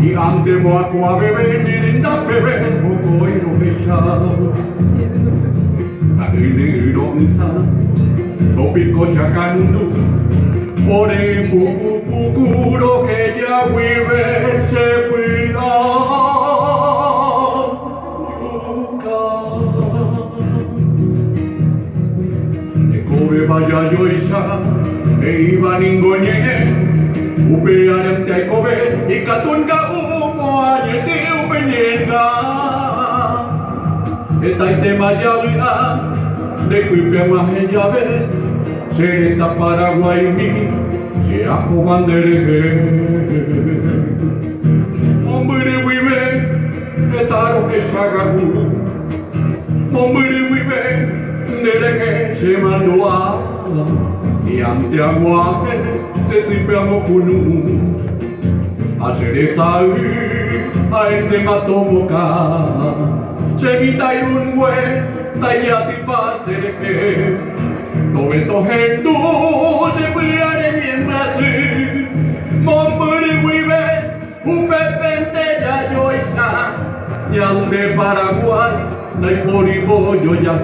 Y ante mo aqua bebé, nirinda bebé, poco y no besado. Tarinero misa, no pico chacandu, ore puku pukuro que ya vive se pira. De Kobe vaya yo isa, e iba ningoñe. Upearem te kobe ikatunga umo anyete upenyenga Etaite mayalia de kuipe maheyave Sereta Paraguay mi se ajo banderege Mombere vive etaro que shagabu Mombere vive nereje se mandoa Y ante aguaje se simpiamo kunu Asere sai a ente matomoka Seguita irungue tayati pasereke Noveto hendu se piare bien Brasil Momburi vive upepente ya yoisa Ñande Paraguay naiporibo yo ya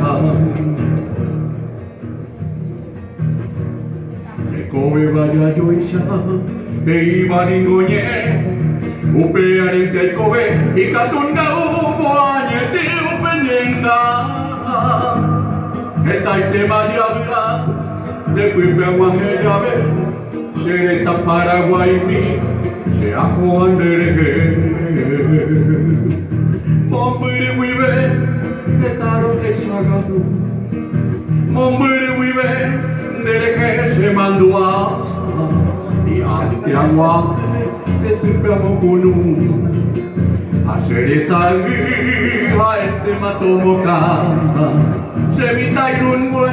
Kobe vaya yo isa, e iba ningoñe, upearen te kobe, y katunga umo añete upenyenga. Etaite mayaga, de kuipe aguajellave, sereta Paraguay mi, se ajo anderege. Mombiri vive, etaro que sagabu, Mombiri vive, Nereje se mandua y ante agua se simpiamo kunu Asere salgi a ente matomoka Se vita irungue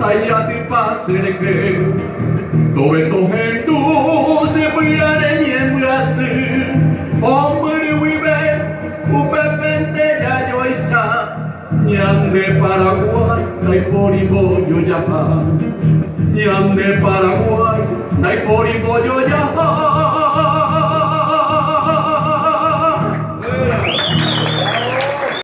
tayati pasereke Tobeto hendu se piare en Brasil Hombre vive upepente ya yoisa Ñande Paraguay naiporibo yo ya Ñande Paraguay, naiporibo yo ya